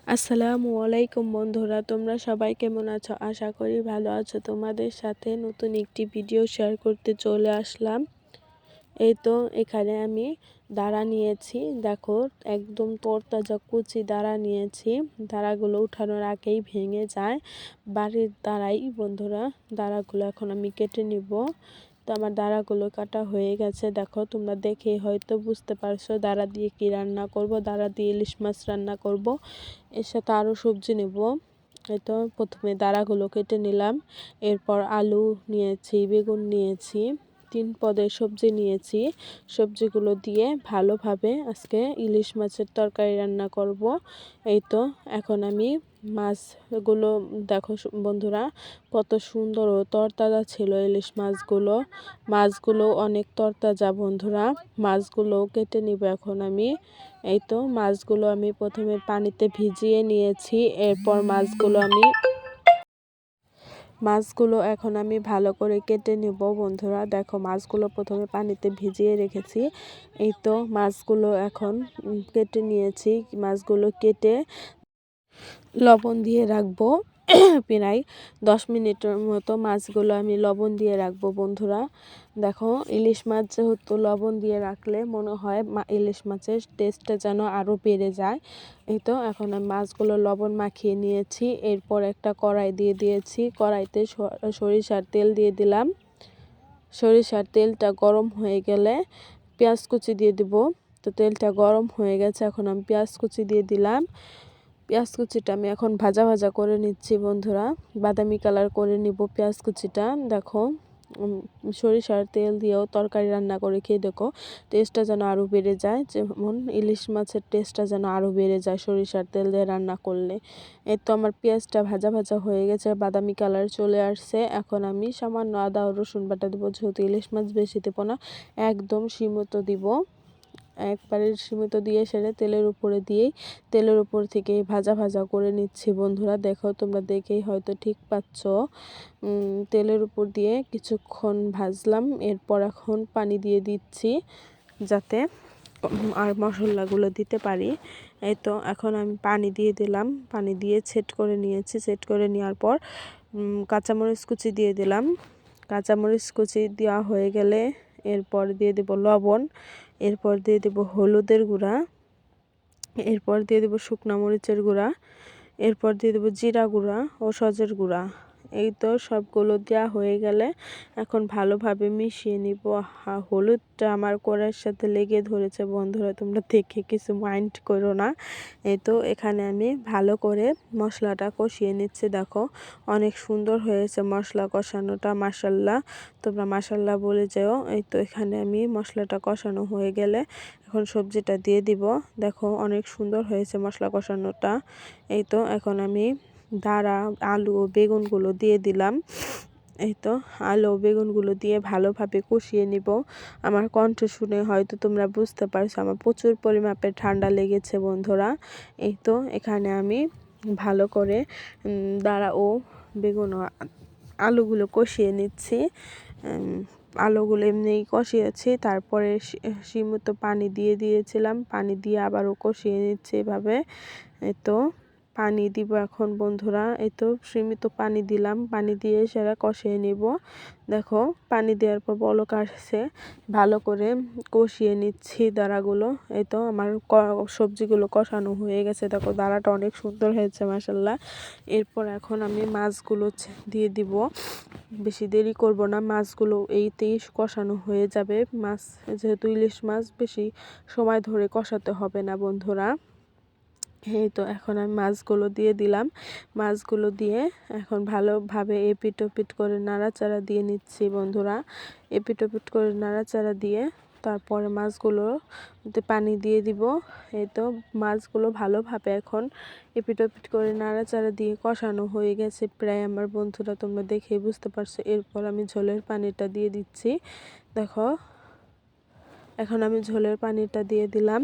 আসসালামু আলাইকুম বন্ধুরা, তোমরা সবাই কেমন আছো? আশা করি ভালো আছো। তোমাদের সাথে নতুন একটি ভিডিও শেয়ার করতে চলে আসলাম। এই তো এখানে আমি দাঁড়া নিয়েছি, দেখো একদম তরতাজা কুচি দাঁড়া নিয়েছি। দাঁড়াগুলো উঠানোর আগেই ভেঙে যায় বাড়ির দাঁড়াই বন্ধুরা। দাঁড়াগুলো এখন আমি কেটে নিব। তো আমার দাঁড়াগুলো কাটা হয়ে গেছে, দেখো তোমরা দেখে হয়তো বুঝতে পারছো দাঁড়া দিয়ে কি রান্না করব। দাঁড়া দিয়ে ইলিশ মাছ রান্না করব, এর সাথে আরও সবজি নেব। এই তো প্রথমে দাঁড়াগুলো কেটে নিলাম, এরপর আলু নিয়েছি, বেগুন নিয়েছি, 3 পদের সবজি নিয়েছি। সবজিগুলো দিয়ে ভালোভাবে আজকে ইলিশ মাছের তরকারি রান্না করব। এই তো এখন আমি মাছগুলো দেখো বন্ধুরা, কত সুন্দর ও তরতাজা ছিল ইলিশ মাছগুলো। মাছগুলো অনেক তরতাজা বন্ধুরা। মাছগুলো কেটে নিব এখন আমি। এই তো মাছগুলো আমি প্রথমে পানিতে ভিজিয়ে নিয়েছি, এরপর মাছগুলো এখন আমি ভালো করে কেটে নেব বন্ধুরা। দেখো মাছগুলো প্রথমে পানিতে ভিজিয়ে রেখেছি। এই তো মাছগুলো এখন কেটে নিয়েছি। মাছগুলো কেটে লবণ দিয়ে রাখবো প্রায় 10 মিনিটের মতো। মাছগুলো আমি লবণ দিয়ে রাখবো বন্ধুরা। দেখো ইলিশ মাছ যেহেতু লবণ দিয়ে রাখলে মনে হয় ইলিশ মাছের টেস্টটা যেন আরও বেড়ে যায়। এই তো এখন আমি মাছগুলো লবণ মাখিয়ে নিয়েছি, এরপর একটা কড়াই দিয়ে দিয়েছি। কড়াইতে সরিষার তেল দিয়ে দিলাম। সরিষার তেলটা গরম হয়ে গেলে পেঁয়াজ কুচি দিয়ে দিব। তো তেলটা গরম হয়ে গেছে, এখন আমি পেঁয়াজ কুচি দিয়ে দিলাম। পেঁয়াজ কুচিটা আমি এখন ভাজা ভাজা করে নিচ্ছি বন্ধুরা, বাদামি কালার করে নিব পেঁয়াজ কুচিটা। দেখো সরিষার তেল দিয়েও তরকারি রান্না করে খেয়ে দেখো, টেস্টটা যেন আরও বেড়ে যায়। যেমন ইলিশ মাছের টেস্টটা যেন আরও বেড়ে যায় সরিষার তেল দিয়ে রান্না করলে। এই তো আমার পেঁয়াজটা ভাজা ভাজা হয়ে গেছে, বাদামি কালার চলে আসছে। এখন আমি সামান্য আদা ও রসুন বাটা দেবো, যেহেতু ইলিশ মাছ বেশি দেবো না, একদম সীমিত দিব। একবারে সীমিত দিয়ে সেরে তেলের উপরে দিয়েই তেলের উপর থেকে ভাজা ভাজা করে নিচ্ছি বন্ধুরা। দেখো তোমরা দেখেই হয়তো ঠিক পাচ্ছ। তেলের উপর দিয়ে কিছুক্ষণ ভাজলাম, এরপর এখন পানি দিয়ে দিচ্ছি যাতে আর মশলাগুলো দিতে পারি। এই তো এখন আমি পানি দিয়ে দিলাম, পানি দিয়ে সেট করে নিয়েছি। সেট করে নেওয়ার পর কাঁচামরিচ কুচি দিয়ে দিলাম। কাঁচামরিচ কুচি দেওয়া হয়ে গেলে এরপর দিয়ে দেব লবণ, এরপর দিয়ে দেব হলুদের গুঁড়া, এরপর দিয়ে দেব শুকনো মরিচের গুঁড়া, এরপর দিয়ে দেব জিরা গুঁড়া ও সজের গুঁড়া। এই তো সবগুলো দেওয়া হয়ে গেলে এখন ভালোভাবে মিশিয়ে নিব। হলুদটা আমার কড়াইয়ের সাথে লেগে ধরেছে বন্ধুরা, তোমরা দেখে কিছু মাইন্ড করো না। এই তো এখানে আমি ভালো করে মশলাটা কষিয়ে নিচ্ছি। দেখো অনেক সুন্দর হয়েছে মশলা কষানোটা, মাশাল্লাহ। তোমরা মাশাল্লাহ বলে যেও। এই তো এখানে আমি মশলাটা কষানো হয়ে গেলে এখন সবজিটা দিয়ে দিব। দেখো অনেক সুন্দর হয়েছে মশলা কষানোটা। এই তো এখন আমি দাঁড়া আলু ও বেগুনগুলো দিয়ে দিলাম। এই তো আলু ও বেগুনগুলো দিয়ে ভালোভাবে কষিয়ে নিব। আমার কণ্ঠ শুনে হয়তো তোমরা বুঝতে পারছো আমার প্রচুর পরিমাপে ঠান্ডা লেগেছে বন্ধুরা। এই তো এখানে আমি ভালো করে দাঁড়া ও বেগুন ও আলুগুলো কষিয়ে নিচ্ছি। আলুগুলো এমনিই কষিয়েছি, তারপরে সীমিত পানি দিয়ে দিয়েছিলাম। পানি দিয়ে আবারও কষিয়ে নিচ্ছি এভাবে। এই তো পানি দিব এখন বন্ধুরা। এই তো সীমিত পানি দিলাম, পানি দিয়ে সেটা কষিয়ে নিব। দেখো পানি দেওয়ার পর বলক আসছে, ভালো করে কষিয়ে নিচ্ছি দাঁড়াগুলো। এই তো আমার সবজিগুলো কষানো হয়ে গেছে। দেখো দাঁড়াটা অনেক সুন্দর হয়েছে মাশাল্লাহ। এরপর এখন আমি মাছগুলো দিয়ে দিব। বেশি দেরি করব না, মাছগুলো এইতেই কষানো হয়ে যাবে। মাছ যেহেতু ইলিশ মাছ, বেশি সময় ধরে কষাতে হবে না বন্ধুরা। এই তো এখন আমি মাছগুলো দিয়ে দিলাম। মাছগুলো দিয়ে এখন ভালোভাবে এপিট ওপিট করে নাড়াচাড়া দিয়ে নিচ্ছি বন্ধুরা। এপিট ওপিট করে নাড়াচাড়া দিয়ে তারপরে মাছগুলোতে পানি দিয়ে দিব। এই তো মাছগুলো ভালোভাবে এখন এপিট ওপিট করে নাড়াচাড়া দিয়ে কষানো হয়ে গেছে প্রায় আমার বন্ধুরা, তোমরা দেখেই বুঝতে পারছো। এরপর আমি ঝোলের পানিটা দিয়ে দিচ্ছি। দেখো এখন আমি ঝোলের পানিটা দিয়ে দিলাম,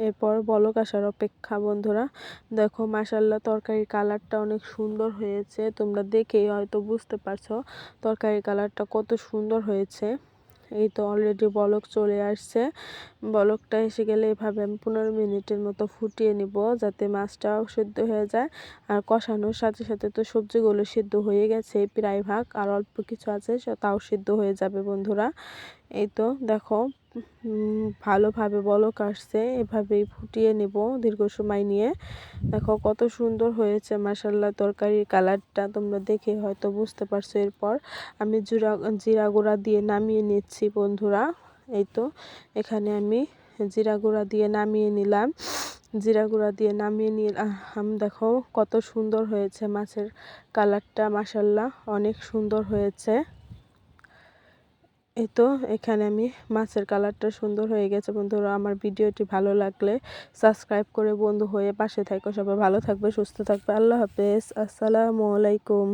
এরপর বলক আসার অপেক্ষা বন্ধুরা। দেখো মাশাল্লাহ তরকারির কালারটা অনেক সুন্দর হয়েছে, তোমরা দেখেই হয়তো বুঝতে পারছো তরকারির কালারটা কত সুন্দর হয়েছে। এই তো অলরেডি বলক চলে আসছে। বলকটা এসে গেলে এভাবে আমি 15 মিনিটের মতো ফুটিয়ে নিব যাতে মাছটাও সিদ্ধ হয়ে যায়। আর কষানোর সাথে সাথে তো সবজিগুলো সিদ্ধ হয়ে গেছে প্রায় ভাগ, আর অল্প কিছু আছে তাও সিদ্ধ হয়ে যাবে বন্ধুরা। এই তো দেখো ভালোভাবে বলক আসছে, এভাবেই ফুটিয়ে নেব দীর্ঘ সময় নিয়ে। দেখো কত সুন্দর হয়েছে মাশাআল্লাহ, তরকারির কালারটা তোমরা দেখে হয়তো বুঝতে পারছো। এরপর আমি জিরা গুঁড়া দিয়ে নামিয়ে নিচ্ছি বন্ধুরা। এই তো এখানে আমি জিরা গুঁড়া দিয়ে নামিয়ে নিলাম। জিরা গুঁড়া দিয়ে নামিয়ে নিলাম। দেখো কত সুন্দর হয়েছে মাছের কালারটা, মাশাআল্লাহ অনেক সুন্দর হয়েছে। এই তো এখানে আমি মাছের কালারটা সুন্দর হয়ে গেছে বন্ধুরা। আমার ভিডিওটি ভালো লাগলে সাবস্ক্রাইব করে বন্ধু হয়ে পাশে থাকো। সবাই ভালো থাকবে, সুস্থ থাকবে। আল্লাহ হাফেজ, আসসালামু আলাইকুম।